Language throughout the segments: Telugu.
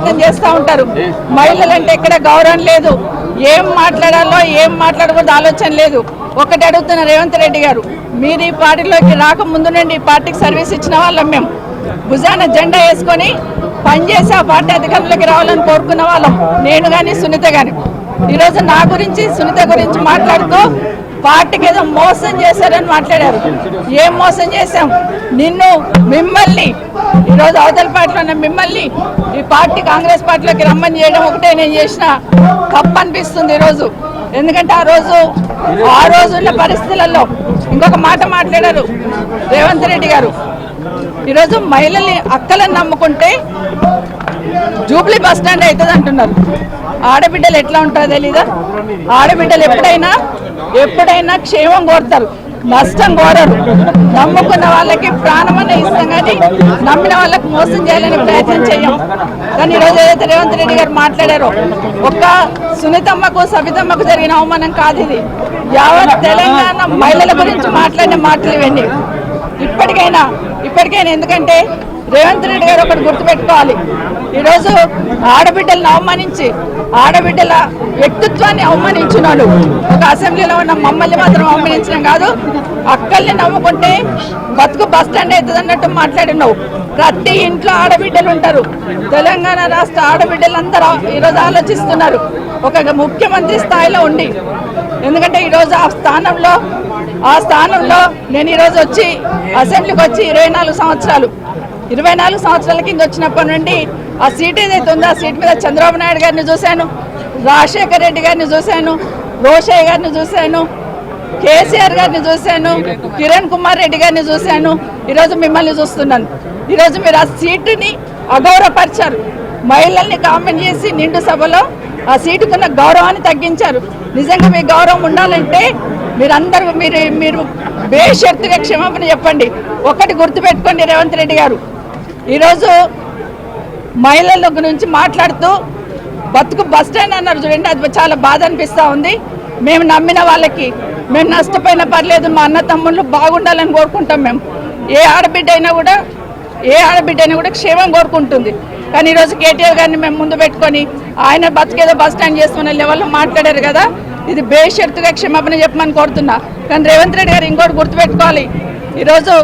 ప్రయత్నం చేస్తూ ఉంటారు. మహిళలంటే ఎక్కడ గౌరవం లేదు, ఏం మాట్లాడాలో ఏం మాట్లాడకూడదు ఆలోచన లేదు. ఒకటి అడుగుతున్న రేవంత్ రెడ్డి గారు, మీరు ఈ పార్టీలోకి రాకముందు నుండి ఈ పార్టీకి సర్వీస్ ఇచ్చిన వాళ్ళం. మేము భుజాన జెండా వేసుకొని పనిచేసి ఆ పార్టీ అధికారంలోకి రావాలని కోరుకున్న వాళ్ళం, నేను కానీ సునీత కానీ. ఈరోజు నా గురించి సునీత గురించి మాట్లాడుతూ పార్టీకి ఏదో మోసం చేశారని మాట్లాడారు. ఏం మోసం చేశాం? మిమ్మల్ని ఈరోజు అవతల పార్టీలో ఉన్న మిమ్మల్ని ఈ పార్టీ కాంగ్రెస్ పార్టీలోకి రమ్మని చేయడం ఒకటే నేను చేసిన తప్పు అనిపిస్తుంది ఈరోజు. ఎందుకంటే ఆ రోజు ఉన్న పరిస్థితులలో ఇంకొక మాట మాట్లాడారు రేవంత్ రెడ్డి గారు. ఈరోజు మహిళల్ని అక్కలను నమ్ముకుంటే జూబ్లీ బస్ స్టాండ్ అవుతుంది అంటున్నారు. ఆడబిడ్డలు ఎట్లా ఉంటుందో తెలీదా? ఆడబిడ్డలు ఎప్పుడైనా క్షేమం కోరుతారు, నష్టం కోరరు. నమ్ముకున్న వాళ్ళకి ప్రాణమన్న ఇస్తాం కానీ నమ్మిన వాళ్ళకి మోసం చేయాలని ప్రయత్నం చేయం. కానీ ఈరోజు ఏదైతే రేవంత్ రెడ్డి గారు మాట్లాడారో, ఒక్క సునీతమ్మకు సబితమ్మకు జరిగిన అవమానం కాదు ఇది. యావత్ తెలంగాణ మహిళల గురించి మాట్లాడిన మాటలు ఇవన్నీ. ఇప్పటికైనా ఎందుకంటే రేవంత్ రెడ్డి గారు ఒకటి గుర్తుపెట్టుకోవాలి, ఈరోజు ఆడబిడ్డలను అవమానించి ఆడబిడ్డల వ్యక్తిత్వాన్ని అవమానించినాడు. ఒక అసెంబ్లీలో ఉన్న మమ్మల్ని మాత్రం అవమానించడం కాదు, అక్కల్ని నమ్ముకుంటే బతుకు బస్ స్టాండ్ అవుతుంది అన్నట్టు మాట్లాడినావు. ప్రతి ఇంట్లో ఆడబిడ్డలు ఉంటారు. తెలంగాణ రాష్ట్ర ఆడబిడ్డలందరూ ఈరోజు ఆలోచిస్తున్నారు ఒక ముఖ్యమంత్రి స్థాయిలో ఉండి. ఎందుకంటే ఈరోజు ఆ స్థానంలో నేను ఈరోజు వచ్చి అసెంబ్లీకి వచ్చి 24 సంవత్సరాల కింద వచ్చినప్పటి నుండి ఆ సీట్ ఏదైతే ఉందో ఆ సీట్ మీద చంద్రబాబు నాయుడు గారిని చూశాను, రాజశేఖర్ రెడ్డి గారిని చూశాను, రోషయ్య గారిని చూశాను, కేసీఆర్ గారిని చూశాను, కిరణ్ కుమార్ రెడ్డి గారిని చూశాను. ఈరోజు మిమ్మల్ని చూస్తున్నాను. ఈరోజు మీరు ఆ సీటుని అగౌరవపరిచారు. మహిళల్ని కామెంట్ చేసి నిండు సభలో ఆ సీటుకున్న గౌరవాన్ని తగ్గించారు. నిజంగా మీ గౌరవం ఉండాలంటే మీరు బేషరతుగా క్షమాపణ చెప్పండి. ఒకటి గుర్తుపెట్టుకోండి రేవంత్ రెడ్డి గారు, ఈరోజు మహిళల గురించి మాట్లాడుతూ బతుకు బస్ స్టాండ్ అన్నారు చూడండి, అది చాలా బాధ అనిపిస్తూ ఉంది. మేము నమ్మిన వాళ్ళకి మేము నష్టపోయినా పర్లేదు, మా అన్న తమ్ముళ్ళు బాగుండాలని కోరుకుంటాం. మేము ఏ ఆడబిడ్డ అయినా కూడా క్షేమం కోరుకుంటుంది. కానీ ఈరోజు కేటీఆర్ గారిని మేము ముందు పెట్టుకొని ఆయన బతికేదో బస్ స్టాండ్ చేస్తున్న లెవెల్లో మాట్లాడారు కదా, ఇది బేషరతుగా క్షమాపణ చెప్పమని కోరుతున్నా. కానీ రేవంత్ రెడ్డి గారు ఇంకోటి గుర్తుపెట్టుకోవాలి, ఈరోజు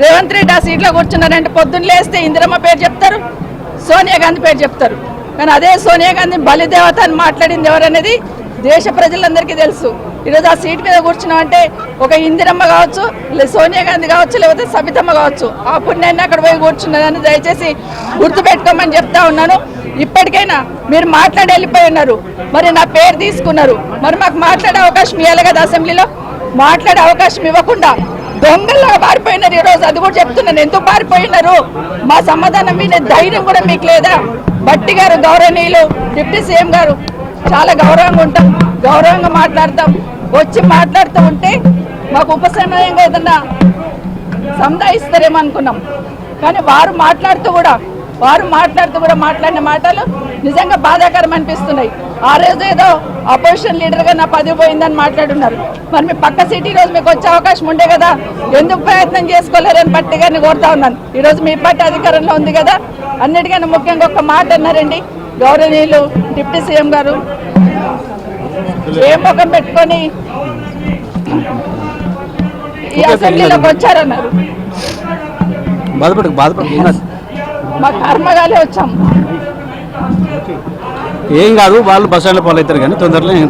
రేవంత్ రెడ్డి ఆ సీట్లో కూర్చున్నారంటే పొద్దున్న లేస్తే ఇందిరమ్మ పేరు చెప్తారు, సోనియా గాంధీ పేరు చెప్తారు. కానీ అదే సోనియా గాంధీ బలిదేవత అని మాట్లాడింది ఎవరనేది దేశ ప్రజలందరికీ తెలుసు. ఈరోజు ఆ సీట్ మీద కూర్చున్నామంటే ఒక ఇందిరమ్మ కావచ్చు, సోనియా గాంధీ కావచ్చు, లేకపోతే సబితమ్మ కావచ్చు. ఆ పుణ్యాన్ని అక్కడ పోయి కూర్చున్నదని దయచేసి గుర్తుపెట్టుకోమని చెప్తా ఉన్నాను. ఇప్పటికైనా మీరు మాట్లాడి వెళ్ళిపోయి ఉన్నారు, మరి నా పేరు తీసుకున్నారు, మరి మాకు మాట్లాడే అవకాశం ఇవ్వాలి కదా. అసెంబ్లీలో మాట్లాడే అవకాశం ఇవ్వకుండా దొంగల్లాగా పారిపోయినారు. ఈరోజు అది కూడా చెప్తున్నాను, ఎందుకు పారిపోయినారు? మా సమాధానం వినే ధైర్యం కూడా మీకు లేదా? భట్టి గారు గౌరవనీయులు డిప్యూటీ సీఎం గారు, చాలా గౌరవంగా ఉంటాం, గౌరవంగా మాట్లాడతాం. వచ్చి మాట్లాడుతూ ఉంటే మాకు ఉపశమనంగా ఏదన్నా సంధాయిస్తారేమో అనుకున్నాం. కానీ వారు మాట్లాడుతూ కూడా మాట్లాడిన మాటలు నిజంగా బాధాకరం అనిపిస్తున్నాయి. ఆ రోజు ఏదో అపోజిషన్ లీడర్గా నా పదవి పోయిందని మాట్లాడున్నారు. మరి మీ పక్క సీట్ ఈరోజు మీకు వచ్చే అవకాశం ఉండే కదా, ఎందుకు ప్రయత్నం చేసుకోలేరని భట్టి గారిని కోరుతా ఉన్నాను. ఈరోజు మీ పార్టీ అధికారంలో ఉంది కదా. అన్నిటికన్నా ముఖ్యంగా ఒక మాట అన్నారండి గౌరవనీయులు డిప్యూటీ సీఎం గారు, ఏ ముఖం పెట్టుకొని ఈ అసెంబ్లీలోకి వచ్చారన్నారు. మా కర్మగాలే వచ్చాం. ఏం కాదు, వాళ్ళు బస్ స్టాండ్లో ఫాలో అవుతారు కానీ తొందరలో ఇది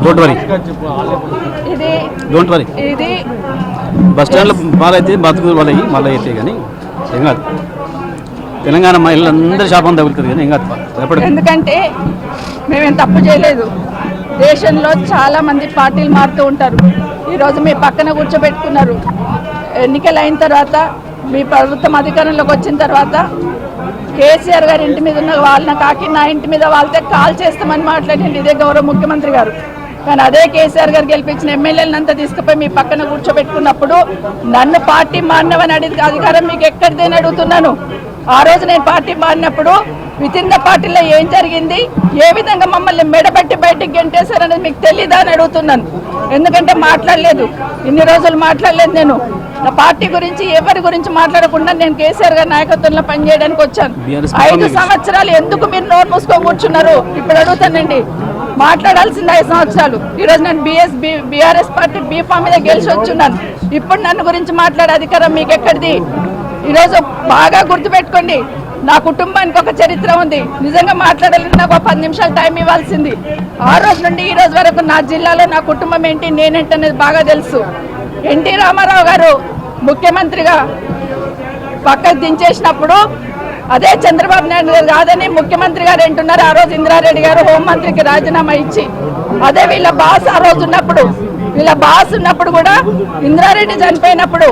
బస్ స్టాండ్లో ఫాలో అయితే బతుకు వాళ్ళవి మళ్ళీ అయితే కానీ ఏం కాదు. తెలంగాణ మహిళలందరూ శాపం తగులుతుంది కానీ ఏం కాదు. ఎందుకంటే మేమేం తప్పు చేయలేదు. దేశంలో చాలా మంది పార్టీలు మారుతూ ఉంటారు. ఈరోజు మీ పక్కన కూర్చోబెట్టుకున్నారు. ఎన్నికలు అయిన తర్వాత మీ ప్రభుత్వం అధికారంలోకి వచ్చిన తర్వాత కేసీఆర్ గారి ఇంటి మీద ఉన్న వాళ్ళని కాకి నా ఇంటి మీద వాళ్ళతో కాల్ చేస్తామని మాట్లాడింది ఇదే గౌరవ ముఖ్యమంత్రి గారు. కానీ అదే కేసీఆర్ గారు గెలిపించిన ఎమ్మెల్యేలంతా తీసుకుపోయి మీ పక్కన కూర్చోబెట్టుకున్నప్పుడు నన్ను పార్టీ మారినవని అధికారం మీకు ఎక్కడిదని అడుగుతున్నాను. ఆ రోజు నేను పార్టీ మారినప్పుడు వితిన్ ద పార్టీలో ఏం జరిగింది, ఏ విధంగా మమ్మల్ని మెడబట్టి బయటికి గెంటేశారనేది మీకు తెలీదా అని అడుగుతున్నాను. ఎందుకంటే మాట్లాడలేదు, ఇన్ని రోజులు మాట్లాడలేదు. నేను నా పార్టీ గురించి ఎవరి గురించి మాట్లాడకుండా నేను కేసీఆర్ గారి నాయకత్వంలో పనిచేయడానికి వచ్చాను. BRS 5 సంవత్సరాలు ఎందుకు మీరు నోరు మూసుకొని కూర్చున్నారు? ఇప్పుడు అడుగుతానండి, మాట్లాడాల్సింది 5 సంవత్సరాలు. ఈరోజు నేను బీఆర్ఎస్ పార్టీ బీఫామ్ మీద గెలిచి వచ్చున్నాను. ఇప్పుడు నన్ను గురించి మాట్లాడే అధికారం మీకు ఎక్కడిది? ఈరోజు బాగా గుర్తుపెట్టుకోండి, నా కుటుంబానికి ఒక చరిత్ర ఉంది. నిజంగా మాట్లాడాలంటే నాకు 10 నిమిషాలు టైం ఇవ్వాల్సింది. ఆ రోజు నుండి ఈ రోజు వరకు నా జిల్లాలో నా కుటుంబం ఏంటి, నేనేంటి అనేది బాగా తెలుసు. ఎన్టీ రామారావు గారు ముఖ్యమంత్రిగా పక్కకు దించేసినప్పుడు అదే చంద్రబాబు నాయుడు గారు కాదని ముఖ్యమంత్రి గారు అంటున్నారు. ఆ రోజు ఇంద్రారెడ్డి గారు హోంమంత్రికి రాజీనామా ఇచ్చి, అదే వీళ్ళ బాస్ ఆ రోజు ఉన్నప్పుడు, వీళ్ళ బాస్ ఉన్నప్పుడు కూడా ఇంద్రారెడ్డి చనిపోయినప్పుడు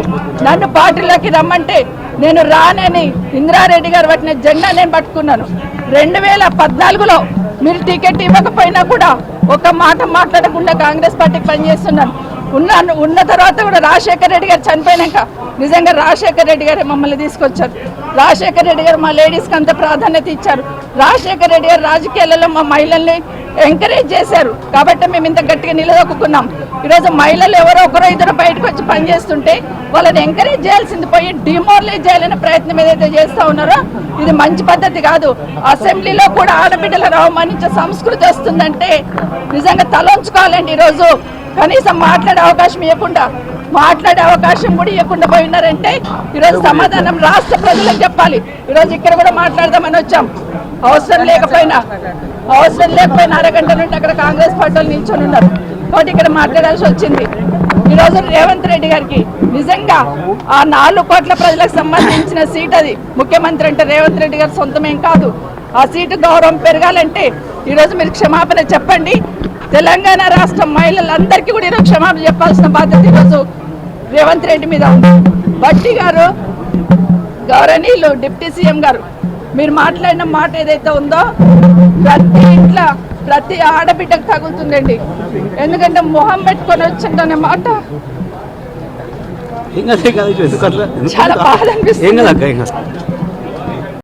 నన్ను పార్టీలోకి రమ్మంటే నేను రానని ఇంద్రారెడ్డి గారు పట్టిన జెండా నేను పట్టుకున్నాను. 2014లో మీరు టికెట్ ఇవ్వకపోయినా కూడా ఒక మాట మాట్లాడకుండా కాంగ్రెస్ పార్టీకి పనిచేస్తున్నాను. ఉన్న తర్వాత కూడా రాజశేఖర రెడ్డి గారు చనిపోయినాక నిజంగా రాజశేఖర రెడ్డి గారే మమ్మల్ని తీసుకొచ్చారు. రాజశేఖర రెడ్డి గారు మా లేడీస్కి అంత ప్రాధాన్యత ఇచ్చారు. రాజశేఖర రెడ్డి గారు రాజకీయాలలో మా మహిళల్ని ఎంకరేజ్ చేశారు కాబట్టి మేము ఇంత గట్టిగా నిలదొక్కున్నాం. ఈరోజు మహిళలు ఎవరో ఒకరో ఇద్దరు బయటకు వచ్చి పనిచేస్తుంటే వాళ్ళని ఎంకరేజ్ చేయాల్సింది పోయి డిమోరలైజ్ చేయాలనే ప్రయత్నం ఏదైతే చేస్తూ ఉన్నారో ఇది మంచి పద్ధతి కాదు. అసెంబ్లీలో కూడా ఆడబిడ్డలను అవమానించే సంస్కృతి వస్తుందంటే నిజంగా తలంచుకోవాలండి. ఈరోజు కనీసం మాట్లాడే అవకాశం ఇవ్వకుండా, మాట్లాడే అవకాశం కూడా ఇవ్వకుండా పోయినారంటే ఈరోజు సమాధానం రాష్ట్ర ప్రజలకు చెప్పాలి. ఈరోజు ఇక్కడ కూడా మాట్లాడదామని వచ్చాం. అవసరం లేకపోయినా అరగంట నుండి అక్కడ కాంగ్రెస్ పార్టీలు నిల్చొని ఉన్నారు కాబట్టి ఇక్కడ మాట్లాడాల్సి వచ్చింది. ఈరోజు రేవంత్ రెడ్డి గారికి నిజంగా ఆ 4 కోట్ల ప్రజలకు సంబంధించిన సీట్ అది. ముఖ్యమంత్రి అంటే రేవంత్ రెడ్డి గారు సొంతమేం కాదు. ఆ సీటు గౌరవం పెరగాలంటే ఈరోజు మీరు క్షమాపణ చెప్పండి. తెలంగాణ రాష్ట్ర మహిళలందరికీ కూడా ఈరోజు క్షమాపణ చెప్పాల్సిన బాధ్యత ఈరోజు రేవంత్ రెడ్డి మీద ఉంది. భట్టి గారు, గౌరవనీయులు డిప్యూటీ సీఎం గారు, మీరు మాట్లాడిన మాట ఏదైతే ఉందో ప్రతి ఇంట్లో ప్రతి ఆడబిడ్డకు తగులుతుందండి. ఎందుకంటే మొహం పెట్టుకొని వచ్చిందనే మాట చాలా బాధ అనిపిస్తుంది.